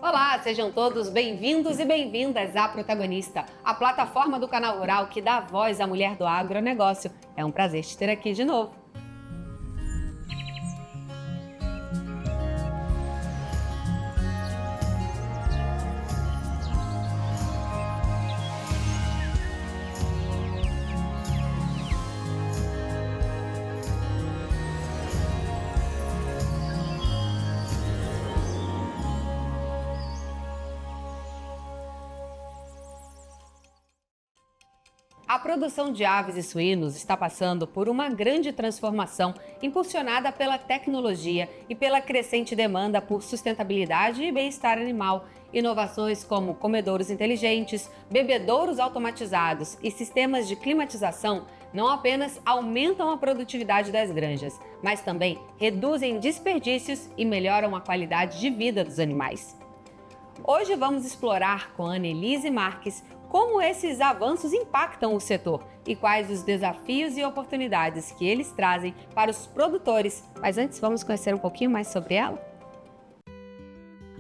Olá, sejam todos bem-vindos e bem-vindas à Protagonista, a plataforma do Canal Rural que dá voz à mulher do agronegócio. É um prazer te ter aqui de novo. A produção de aves e suínos está passando por uma grande transformação impulsionada pela tecnologia e pela crescente demanda por sustentabilidade e bem-estar animal. Inovações como comedouros inteligentes, bebedouros automatizados e sistemas de climatização não apenas aumentam a produtividade das granjas, mas também reduzem desperdícios e melhoram a qualidade de vida dos animais. Hoje vamos explorar com Annelise Marques como esses avanços impactam o setor e quais os desafios e oportunidades que eles trazem para os produtores. Mas antes, vamos conhecer um pouquinho mais sobre ela?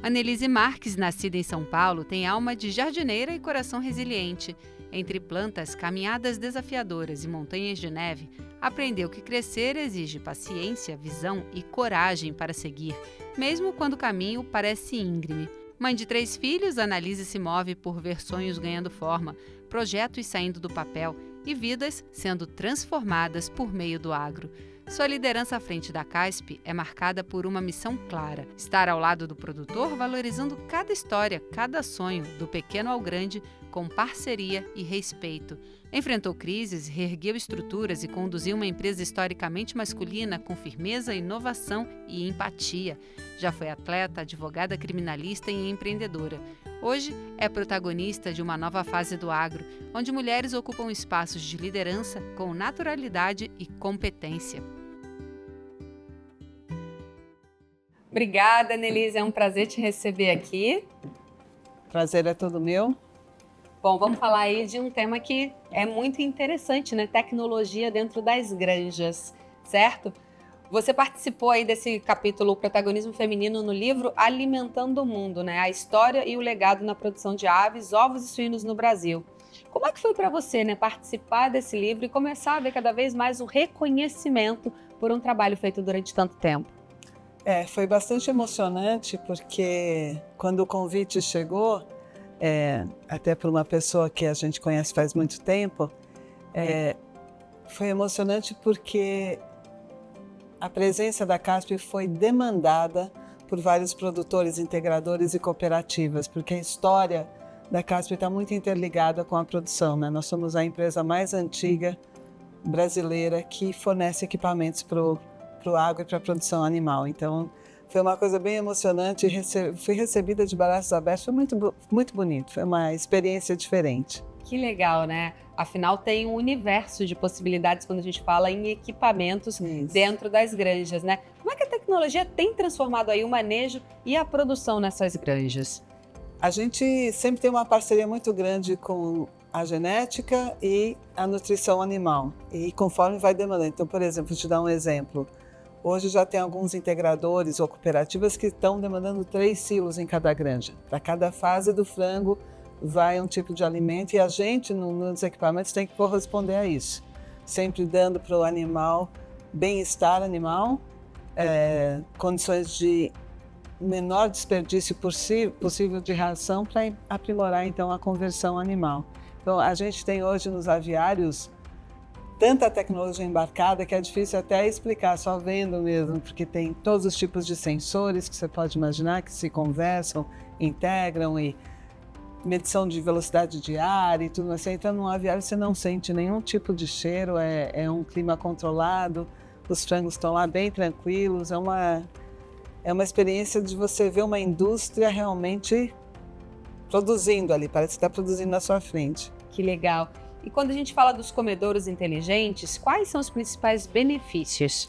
Annelise Marques, nascida em São Paulo, tem alma de jardineira e coração resiliente. Entre plantas, caminhadas desafiadoras e montanhas de neve, aprendeu que crescer exige paciência, visão e coragem para seguir, mesmo quando o caminho parece íngreme. Mãe de 3 filhos, Annelise se move por ver sonhos ganhando forma, projetos saindo do papel e vidas sendo transformadas por meio do agro. Sua liderança à frente da CASP é marcada por uma missão clara: estar ao lado do produtor, valorizando cada história, cada sonho, do pequeno ao grande, com parceria e respeito. Enfrentou crises, reergueu estruturas e conduziu uma empresa historicamente masculina com firmeza, inovação e empatia. Já foi atleta, advogada criminalista e empreendedora. Hoje é protagonista de uma nova fase do agro, onde mulheres ocupam espaços de liderança com naturalidade e competência. Obrigada, Annelise. É um prazer te receber aqui. Prazer é todo meu. Bom, vamos falar aí de um tema que é muito interessante, né? Tecnologia dentro das granjas, certo? Você participou aí desse capítulo Protagonismo Feminino no livro Alimentando o Mundo, né? A história e o legado na produção de aves, ovos e suínos no Brasil. Como é que foi para você, né, participar desse livro e começar a ver cada vez mais o reconhecimento por um trabalho feito durante tanto tempo? Foi bastante emocionante porque quando o convite chegou, até por uma pessoa que a gente conhece faz muito tempo, foi emocionante porque a presença da CASP foi demandada por vários produtores, integradores e cooperativas, porque a história da CASP está muito interligada com a produção, né? Nós somos a empresa mais antiga brasileira que fornece equipamentos para o agro e para a produção animal. Então, foi uma coisa bem emocionante, fui recebida de braços abertos, foi muito bonito, foi uma experiência diferente. Que legal, né? Afinal, tem um universo de possibilidades quando a gente fala em equipamentos dentro das granjas, né? Como é que a tecnologia tem transformado aí o manejo e a produção nessas granjas? A gente sempre tem uma parceria muito grande com a genética e a nutrição animal, e conforme vai demandando. Então, por exemplo, vou te dar um exemplo. Hoje já tem alguns integradores ou cooperativas que estão demandando 3 silos em cada granja. Para cada fase do frango vai um tipo de alimento e a gente, nos equipamentos, tem que corresponder a isso. Sempre dando para o animal bem-estar animal, condições de menor desperdício possível de ração para aprimorar, então, a conversão animal. Então, a gente tem hoje nos aviários tanta tecnologia embarcada que é difícil até explicar, só vendo mesmo, porque tem todos os tipos de sensores que você pode imaginar que se conversam, integram e medição de velocidade de ar e tudo. Você entra num aviário, você não sente nenhum tipo de cheiro, é um clima controlado, os frangos estão lá bem tranquilos, é uma experiência de você ver uma indústria realmente produzindo ali, parece que está produzindo na sua frente. Que legal! E quando a gente fala dos comedouros inteligentes, quais são os principais benefícios?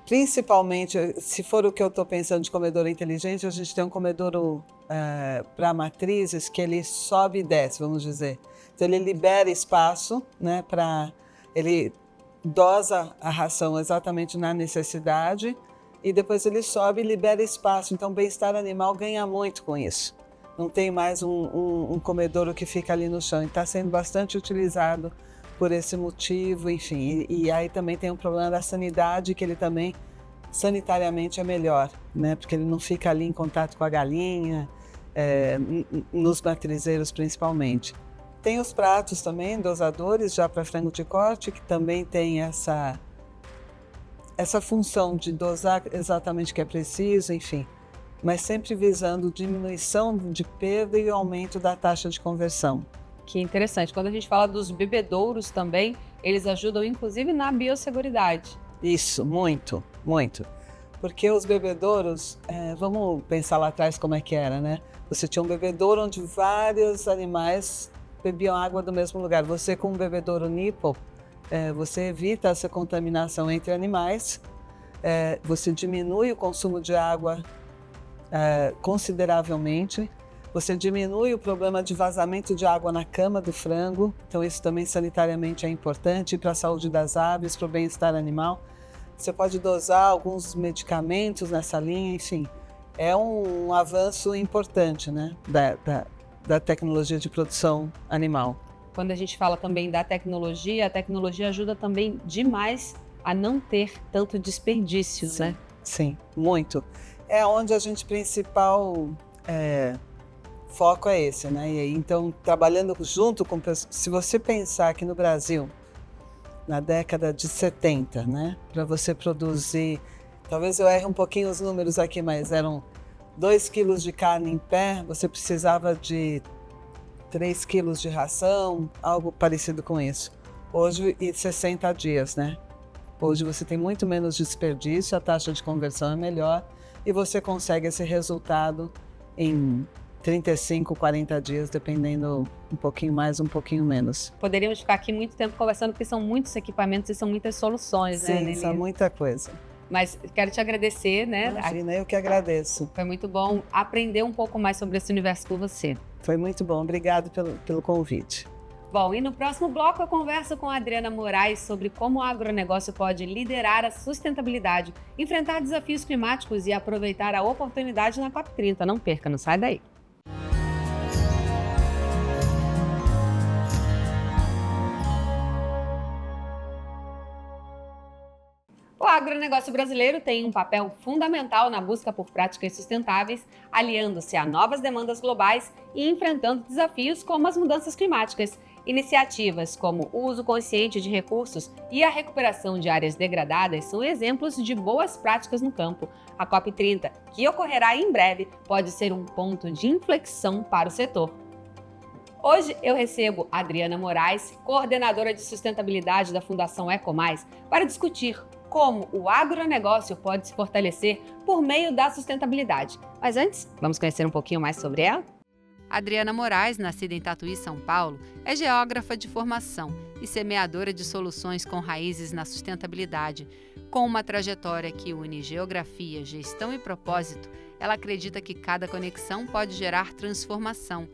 Principalmente, se for o que eu estou pensando de comedouro inteligente, a gente tem um comedouro para matrizes que ele sobe e desce, vamos dizer. Então ele libera espaço, né, ele dosa a ração exatamente na necessidade e depois ele sobe e libera espaço. Então o bem-estar animal ganha muito com isso. Não tem mais um comedouro que fica ali no chão. E está sendo bastante utilizado por esse motivo, enfim. E aí também tem um problema da sanidade, que ele também sanitariamente é melhor, né? Porque ele não fica ali em contato com a galinha, nos matrizeiros principalmente. Tem os pratos também, dosadores já para frango de corte, que também tem essa função de dosar exatamente o que é preciso, enfim. Mas sempre visando diminuição de perda e aumento da taxa de conversão. Que interessante. Quando a gente fala dos bebedouros também, eles ajudam inclusive na biosseguridade. Isso, muito, muito. Porque os bebedouros, vamos pensar lá atrás como é que era, né? Você tinha um bebedouro onde vários animais bebiam água do mesmo lugar. Você com um bebedouro nipple, você evita essa contaminação entre animais, você diminui o consumo de água consideravelmente, você diminui o problema de vazamento de água na cama do frango, então isso também sanitariamente é importante para a saúde das aves, para o bem-estar animal. Você pode dosar alguns medicamentos nessa linha, enfim, é um avanço importante, né, da tecnologia de produção animal. Quando a gente fala também da tecnologia, a tecnologia ajuda também demais a não ter tanto desperdício, Sim, né? Sim, muito. É onde a gente principal foco é esse, né? E aí, então, trabalhando junto com pessoas, se você pensar que no Brasil, na década de 70, né? Para você produzir, talvez eu erre um pouquinho os números aqui, mas eram 2 quilos de carne em pé, você precisava de 3 quilos de ração, algo parecido com isso. Hoje, e 60 dias, né? Hoje você tem muito menos desperdício, a taxa de conversão é melhor e você consegue esse resultado em 35, 40 dias, dependendo um pouquinho mais, um pouquinho menos. Poderíamos ficar aqui muito tempo conversando, porque são muitos equipamentos e são muitas soluções, né, Sim, isso é muita coisa. Mas quero te agradecer, né? Imagina, eu que agradeço. Foi muito bom aprender um pouco mais sobre esse universo com você. Foi muito bom, obrigado pelo convite. Bom, e no próximo bloco eu converso com a Adriana Moraes sobre como o agronegócio pode liderar a sustentabilidade, enfrentar desafios climáticos e aproveitar a oportunidade na COP30. Não perca, não sai daí. O agronegócio brasileiro tem um papel fundamental na busca por práticas sustentáveis, aliando-se a novas demandas globais e enfrentando desafios como as mudanças climáticas. Iniciativas como o uso consciente de recursos e a recuperação de áreas degradadas são exemplos de boas práticas no campo. A COP30, que ocorrerá em breve, pode ser um ponto de inflexão para o setor. Hoje eu recebo a Adriana Moraes, coordenadora de sustentabilidade da Fundação Ecomais, para discutir como o agronegócio pode se fortalecer por meio da sustentabilidade. Mas antes, vamos conhecer um pouquinho mais sobre ela? Adriana Moraes, nascida em Tatuí, São Paulo, é geógrafa de formação e semeadora de soluções com raízes na sustentabilidade. Com uma trajetória que une geografia, gestão e propósito, ela acredita que cada conexão pode gerar transformação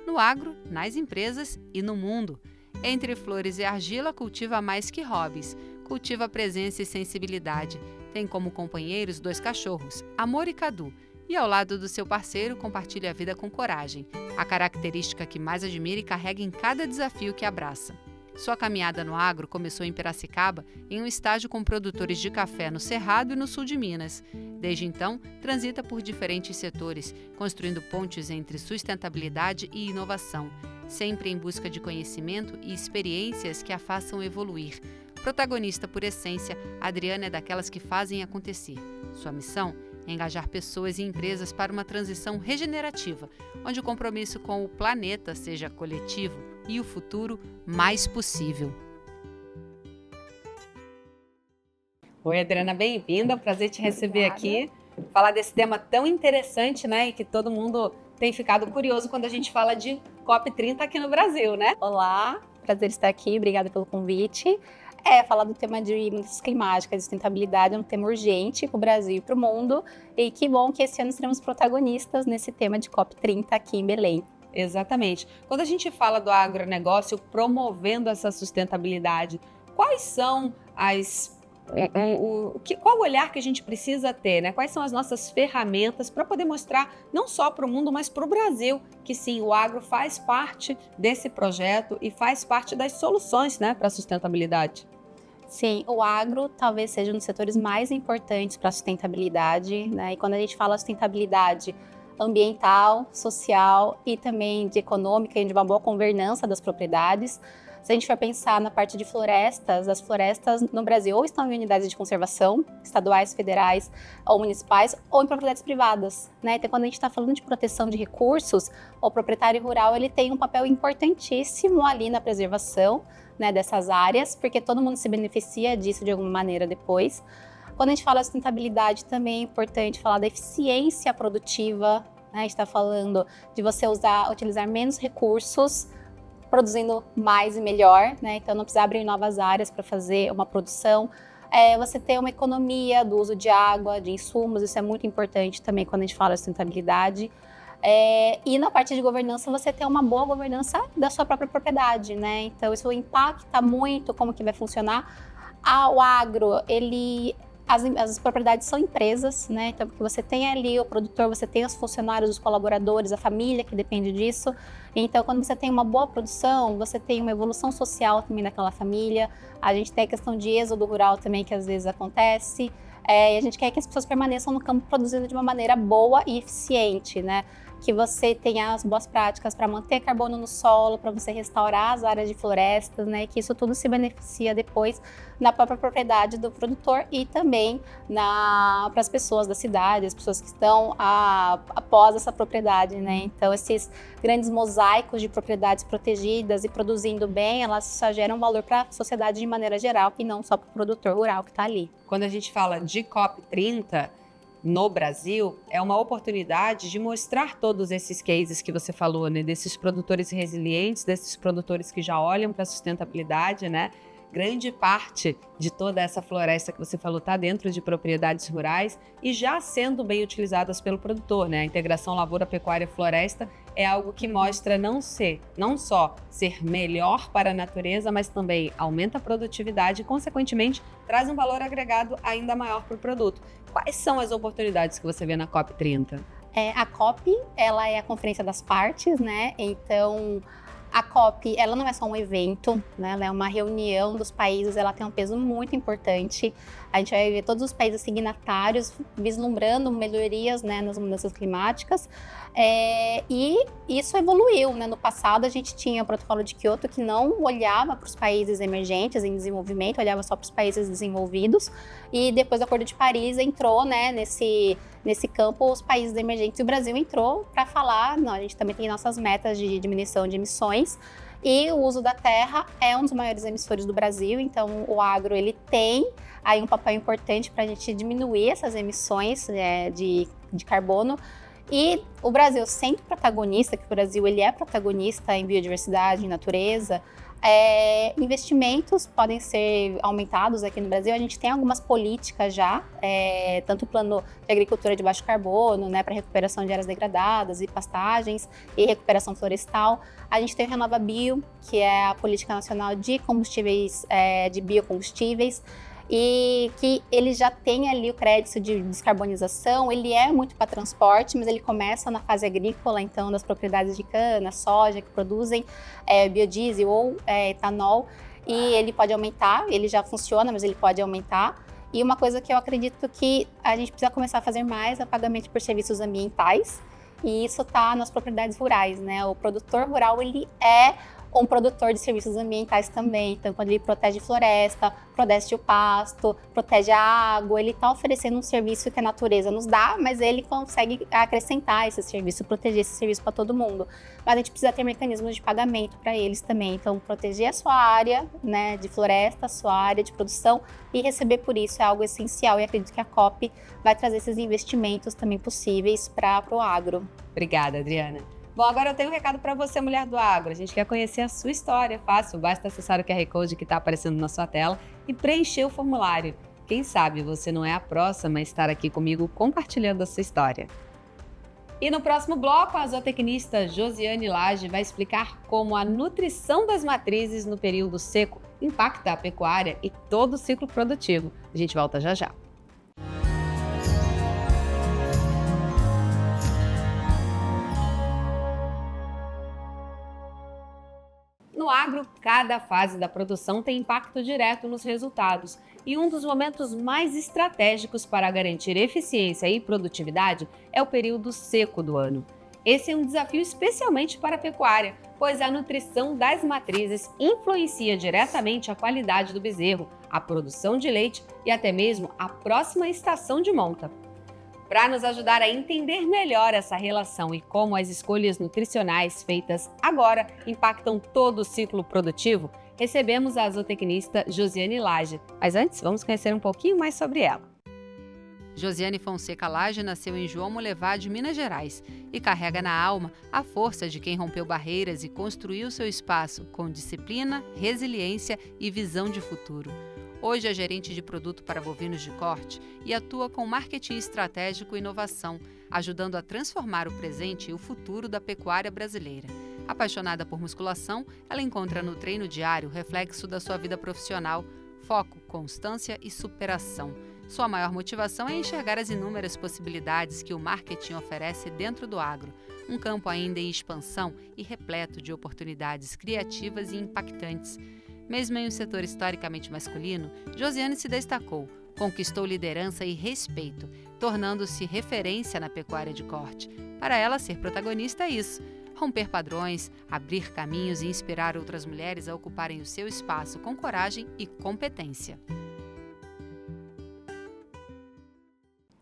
no agro, nas empresas e no mundo. Entre flores e argila, cultiva mais que hobbies, cultiva presença e sensibilidade. Tem como companheiros 2 cachorros, Amor e Cadu, e ao lado do seu parceiro compartilha a vida com coragem, a característica que mais admira e carrega em cada desafio que abraça. Sua caminhada no agro começou em Piracicaba, em um estágio com produtores de café no Cerrado e no sul de Minas. Desde então, transita por diferentes setores, construindo pontes entre sustentabilidade e inovação, sempre em busca de conhecimento e experiências que a façam evoluir. Protagonista por essência, Adriana é daquelas que fazem acontecer. Sua missão é engajar pessoas e empresas para uma transição regenerativa, onde o compromisso com o planeta seja coletivo e o futuro mais possível. Oi, Adriana, bem-vinda. É um prazer te receber aqui. Falar desse tema tão interessante, né? E que todo mundo tem ficado curioso quando a gente fala de COP30 aqui no Brasil, né? Olá, prazer estar aqui, obrigada pelo convite. Falar do tema de mudanças climáticas e sustentabilidade é um tema urgente para o Brasil e para o mundo. E que bom que esse ano seremos protagonistas nesse tema de COP30 aqui em Belém. Exatamente. Quando a gente fala do agronegócio promovendo essa sustentabilidade, quais são qual o olhar que a gente precisa ter, né? Quais são as nossas ferramentas para poder mostrar não só para o mundo, mas para o Brasil, que sim, o agro faz parte desse projeto e faz parte das soluções, né, para a sustentabilidade. Sim, o agro talvez seja um dos setores mais importantes para a sustentabilidade, né? E quando a gente fala sustentabilidade ambiental, social e também de econômica e de uma boa governança das propriedades, se a gente for pensar na parte de florestas, as florestas no Brasil ou estão em unidades de conservação, estaduais, federais ou municipais, ou em propriedades privadas, né? Então, quando a gente está falando de proteção de recursos, o proprietário rural ele tem um papel importantíssimo ali na preservação, né, dessas áreas, porque todo mundo se beneficia disso de alguma maneira depois. Quando a gente fala de sustentabilidade, também é importante falar da eficiência produtiva, né? A gente está falando de você utilizar menos recursos, produzindo mais e melhor, né? Então não precisa abrir novas áreas para fazer uma produção. Você ter uma economia do uso de água, de insumos, isso é muito importante também quando a gente fala de sustentabilidade. E na parte de governança, você ter uma boa governança da sua própria propriedade, né? Então isso impacta muito como que vai funcionar. O agro, as propriedades são empresas, né? Então, porque você tem ali o produtor, você tem os funcionários, os colaboradores, a família que depende disso. Então, quando você tem uma boa produção, você tem uma evolução social também daquela família. A gente tem a questão de êxodo rural também, que às vezes acontece. E a gente quer que as pessoas permaneçam no campo produzindo de uma maneira boa e eficiente, né? Que você tenha as boas práticas para manter carbono no solo, para você restaurar as áreas de florestas, né? Que isso tudo se beneficia depois na própria propriedade do produtor e também para as pessoas da cidade, as pessoas que estão após essa propriedade, né? Então, esses grandes mosaicos de propriedades protegidas e produzindo bem, elas só geram valor para a sociedade de maneira geral e não só para o produtor rural que está ali. Quando a gente fala de COP30, no Brasil, é uma oportunidade de mostrar todos esses cases que você falou, né? Desses produtores resilientes, desses produtores que já olham para a sustentabilidade, né? Grande parte de toda essa floresta que você falou está dentro de propriedades rurais e já sendo bem utilizadas pelo produtor, né? A integração lavoura, pecuária, floresta é algo que mostra não só ser melhor para a natureza, mas também aumenta a produtividade e, consequentemente, traz um valor agregado ainda maior para o produto. Quais são as oportunidades que você vê na COP30? A COP, ela é a conferência das partes, né? Então, a COP, ela não é só um evento, né? Ela é uma reunião dos países, ela tem um peso muito importante. A gente vai ver todos os países signatários vislumbrando melhorias, né, nas mudanças climáticas. E isso evoluiu, né? No passado, a gente tinha o protocolo de Kyoto que não olhava para os países emergentes em desenvolvimento, olhava só para os países desenvolvidos. E depois do Acordo de Paris entrou, né, nesse campo os países emergentes. E o Brasil entrou para falar, não, a gente também tem nossas metas de diminuição de emissões. E o uso da terra é um dos maiores emissores do Brasil, então o agro ele tem aí um papel importante para a gente diminuir essas emissões de carbono. E o Brasil sendo protagonista, que o Brasil ele é protagonista em biodiversidade, em natureza, investimentos podem ser aumentados aqui no Brasil. A gente tem algumas políticas já, tanto o plano de agricultura de baixo carbono, né, para recuperação de áreas degradadas e pastagens e recuperação florestal. A gente tem o RenovaBio, que é a política nacional de combustíveis, de biocombustíveis, e que ele já tem ali o crédito de descarbonização. Ele é muito para transporte, mas ele começa na fase agrícola, então das propriedades de cana, soja, que produzem biodiesel ou etanol, e ele pode aumentar, ele já funciona, mas ele pode aumentar. E uma coisa que eu acredito que a gente precisa começar a fazer mais é o pagamento por serviços ambientais, e isso está nas propriedades rurais, né? O produtor rural, ele é um produtor de serviços ambientais também. Então, quando ele protege floresta, protege o pasto, protege a água, ele está oferecendo um serviço que a natureza nos dá, mas ele consegue acrescentar esse serviço, proteger esse serviço para todo mundo. Mas a gente precisa ter mecanismos de pagamento para eles também. Então, proteger a sua área, né, de floresta, a sua área de produção e receber por isso é algo essencial. E acredito que a COP vai trazer esses investimentos também possíveis para o agro. Obrigada, Adriana. Bom, agora eu tenho um recado para você, mulher do agro. A gente quer conhecer a sua história. Fácil, basta acessar o QR Code que está aparecendo na sua tela e preencher o formulário. Quem sabe você não é a próxima a estar aqui comigo compartilhando a sua história. E no próximo bloco, a zootecnista Josiane Lage vai explicar como a nutrição das matrizes no período seco impacta a pecuária e todo o ciclo produtivo. A gente volta já já. No agro, cada fase da produção tem impacto direto nos resultados. E um dos momentos mais estratégicos para garantir eficiência e produtividade é o período seco do ano. Esse é um desafio especialmente para a pecuária, pois a nutrição das matrizes influencia diretamente a qualidade do bezerro, a produção de leite e até mesmo a próxima estação de monta. Para nos ajudar a entender melhor essa relação e como as escolhas nutricionais feitas agora impactam todo o ciclo produtivo, recebemos a zootecnista Josiane Lage. Mas antes, vamos conhecer um pouquinho mais sobre ela. Josiane Fonseca Lage nasceu em João Molevade, Minas Gerais, e carrega na alma a força de quem rompeu barreiras e construiu seu espaço com disciplina, resiliência e visão de futuro. Hoje é gerente de produto para bovinos de corte e atua com marketing estratégico e inovação, ajudando a transformar o presente e o futuro da pecuária brasileira. Apaixonada por musculação, ela encontra no treino diário o reflexo da sua vida profissional, foco, constância e superação. Sua maior motivação é enxergar as inúmeras possibilidades que o marketing oferece dentro do agro, um campo ainda em expansão e repleto de oportunidades criativas e impactantes. Mesmo em um setor historicamente masculino, Josiane se destacou, conquistou liderança e respeito, tornando-se referência na pecuária de corte. Para ela, ser protagonista é isso: romper padrões, abrir caminhos e inspirar outras mulheres a ocuparem o seu espaço com coragem e competência.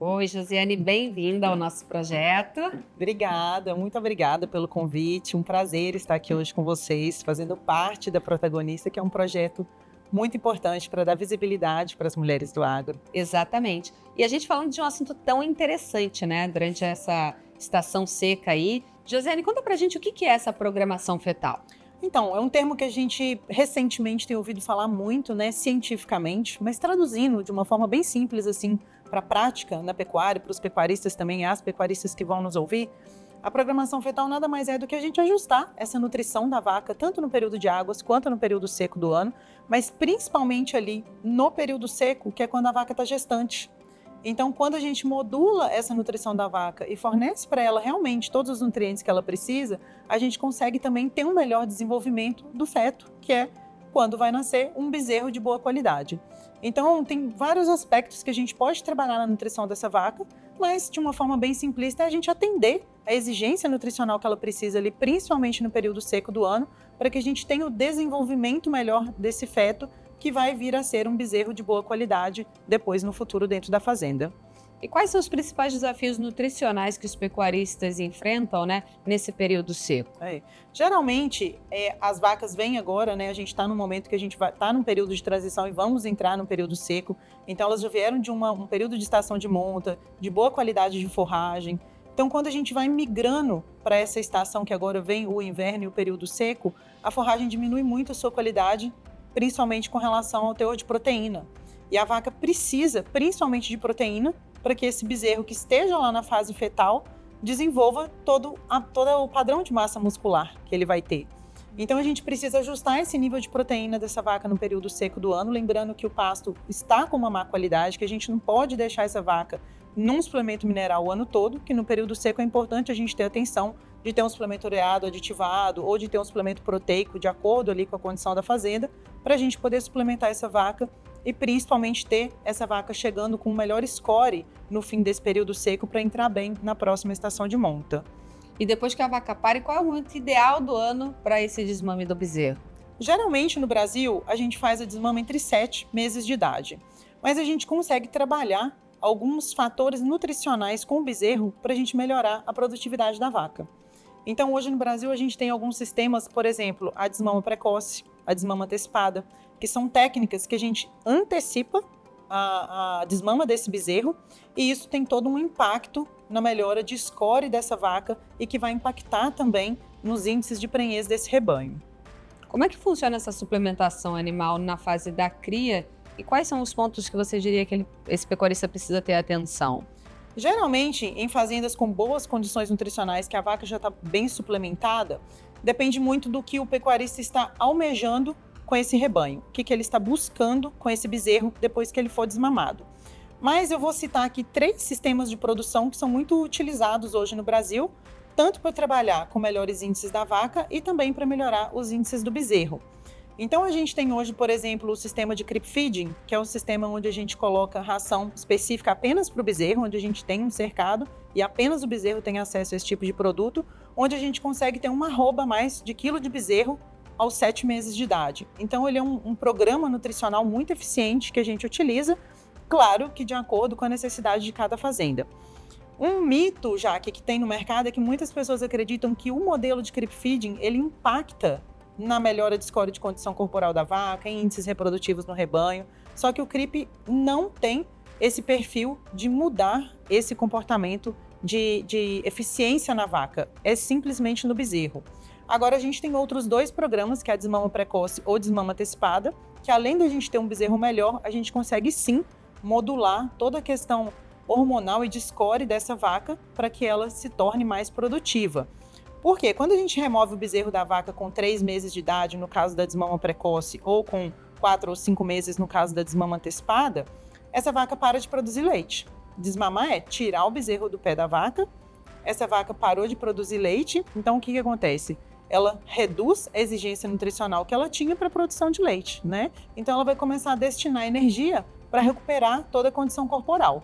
Oi, Josiane, bem-vinda ao nosso projeto. Obrigada, muito obrigada pelo convite. Um prazer estar aqui hoje com vocês, fazendo parte da Protagonista, que é um projeto muito importante para dar visibilidade para as mulheres do agro. Exatamente. E a gente falando de um assunto tão interessante, né, durante essa estação seca aí. Josiane, conta pra gente o que é essa programação fetal. Então, é um termo que a gente recentemente tem ouvido falar muito, né, cientificamente, mas traduzindo de uma forma bem simples, assim, para a prática na pecuária, para os pecuaristas também, as pecuaristas que vão nos ouvir, a programação fetal nada mais é do que a gente ajustar essa nutrição da vaca, tanto no período de águas quanto no período seco do ano, mas principalmente ali no período seco, que é quando a vaca está gestante. Então, quando a gente modula essa nutrição da vaca e fornece para ela realmente todos os nutrientes que ela precisa, a gente consegue também ter um melhor desenvolvimento do feto, que é quando vai nascer um bezerro de boa qualidade. Então, tem vários aspectos que a gente pode trabalhar na nutrição dessa vaca, mas de uma forma bem simplista é a gente atender a exigência nutricional que ela precisa ali, principalmente no período seco do ano, para que a gente tenha o desenvolvimento melhor desse feto, que vai vir a ser um bezerro de boa qualidade depois no futuro dentro da fazenda. E quais são os principais desafios nutricionais que os pecuaristas enfrentam, né, nesse período seco? Geralmente, as vacas vêm agora, né, a gente está no momento que a gente está num período de transição e vamos entrar num período seco. Então, elas já vieram de um período de estação de monta, de boa qualidade de forragem. Então, quando a gente vai migrando para essa estação que agora vem o inverno e o período seco, a forragem diminui muito a sua qualidade, principalmente com relação ao teor de proteína. E a vaca precisa, principalmente de proteína, para que esse bezerro que esteja lá na fase fetal desenvolva todo o padrão de massa muscular que ele vai ter. Então a gente precisa ajustar esse nível de proteína dessa vaca no período seco do ano, lembrando que o pasto está com uma má qualidade, que a gente não pode deixar essa vaca num suplemento mineral o ano todo, que no período seco é importante a gente ter atenção de ter um suplemento ureado aditivado ou de ter um suplemento proteico de acordo ali com a condição da fazenda, para a gente poder suplementar essa vaca e principalmente ter essa vaca chegando com o melhor score no fim desse período seco para entrar bem na próxima estação de monta. E depois que a vaca pare, qual é o momento ideal do ano para esse desmame do bezerro? Geralmente no Brasil a gente faz a desmama entre 7 meses de idade, mas a gente consegue trabalhar alguns fatores nutricionais com o bezerro para a gente melhorar a produtividade da vaca. Então hoje no Brasil a gente tem alguns sistemas, por exemplo, a desmama precoce, a desmama antecipada, que são técnicas que a gente antecipa a desmama desse bezerro e isso tem todo um impacto na melhora de score dessa vaca e que vai impactar também nos índices de prenhez desse rebanho. Como é que funciona essa suplementação animal na fase da cria e quais são os pontos que você diria que esse pecuarista precisa ter atenção? Geralmente, em fazendas com boas condições nutricionais, que a vaca já está bem suplementada, depende muito do que o pecuarista está almejando com esse rebanho, o que ele está buscando com esse bezerro depois que ele for desmamado. Mas eu vou citar aqui 3 sistemas de produção que são muito utilizados hoje no Brasil, tanto para trabalhar com melhores índices da vaca e também para melhorar os índices do bezerro. Então a gente tem hoje, por exemplo, o sistema de creep feeding, que é um sistema onde a gente coloca ração específica apenas para o bezerro, onde a gente tem um cercado e apenas o bezerro tem acesso a esse tipo de produto, onde a gente consegue ter uma arroba a mais de quilo de bezerro aos 7 meses de idade. Então ele é um programa nutricional muito eficiente que a gente utiliza, claro que de acordo com a necessidade de cada fazenda. Um mito, Jaque, que tem no mercado é que muitas pessoas acreditam que o modelo de creep feeding, ele impacta na melhora de score de condição corporal da vaca, em índices reprodutivos no rebanho. Só que o creep não tem esse perfil de mudar esse comportamento de eficiência na vaca. É simplesmente no bezerro. Agora a gente tem outros 2 programas, que é a desmama precoce ou desmama antecipada, que além da gente ter um bezerro melhor, a gente consegue sim modular toda a questão hormonal e de score dessa vaca para que ela se torne mais produtiva. Por quê? Quando a gente remove o bezerro da vaca com 3 meses de idade, no caso da desmama precoce, ou com 4 ou 5 meses, no caso da desmama antecipada, essa vaca para de produzir leite. Desmamar é tirar o bezerro do pé da vaca, essa vaca parou de produzir leite, então o que acontece? Ela reduz a exigência nutricional que ela tinha para a produção de leite, né? Então ela vai começar a destinar energia para recuperar toda a condição corporal.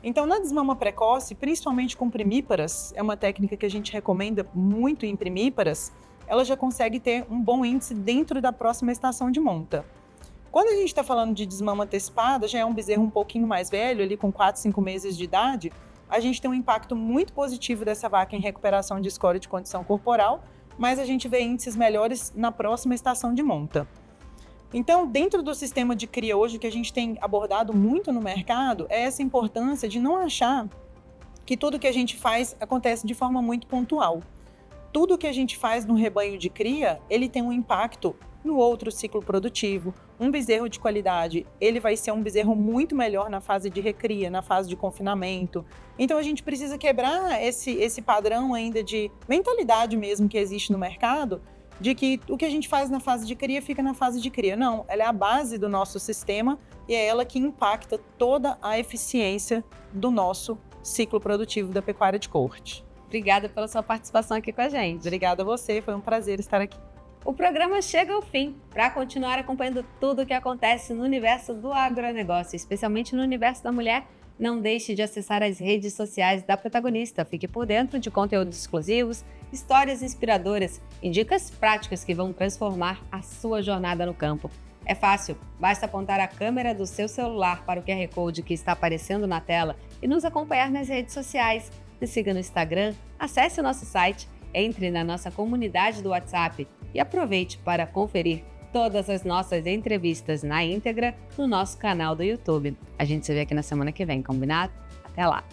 Então, na desmama precoce, principalmente com primíparas, é uma técnica que a gente recomenda muito em primíparas, ela já consegue ter um bom índice dentro da próxima estação de monta. Quando a gente está falando de desmama antecipada, já é um bezerro um pouquinho mais velho, ali com 4, 5 meses de idade, a gente tem um impacto muito positivo dessa vaca em recuperação de score de condição corporal, mas a gente vê índices melhores na próxima estação de monta. Então, dentro do sistema de cria hoje, que a gente tem abordado muito no mercado, é essa importância de não achar que tudo que a gente faz acontece de forma muito pontual. Tudo que a gente faz no rebanho de cria, ele tem um impacto no outro ciclo produtivo. Um bezerro de qualidade, ele vai ser um bezerro muito melhor na fase de recria, na fase de confinamento. Então, a gente precisa quebrar esse padrão ainda de mentalidade mesmo que existe no mercado, de que o que a gente faz na fase de cria fica na fase de cria. Não, ela é a base do nosso sistema e é ela que impacta toda a eficiência do nosso ciclo produtivo da pecuária de corte. Obrigada pela sua participação aqui com a gente. Obrigada a você, foi um prazer estar aqui. O programa chega ao fim. Para continuar acompanhando tudo o que acontece no universo do agronegócio, especialmente no universo da mulher, não deixe de acessar as redes sociais da protagonista. Fique por dentro de conteúdos exclusivos, histórias inspiradoras e dicas práticas que vão transformar a sua jornada no campo. É fácil, basta apontar a câmera do seu celular para o QR Code que está aparecendo na tela e nos acompanhar nas redes sociais. Nos siga no Instagram, acesse o nosso site, entre na nossa comunidade do WhatsApp e aproveite para conferir todas as nossas entrevistas na íntegra no nosso canal do YouTube. A gente se vê aqui na semana que vem, combinado? Até lá!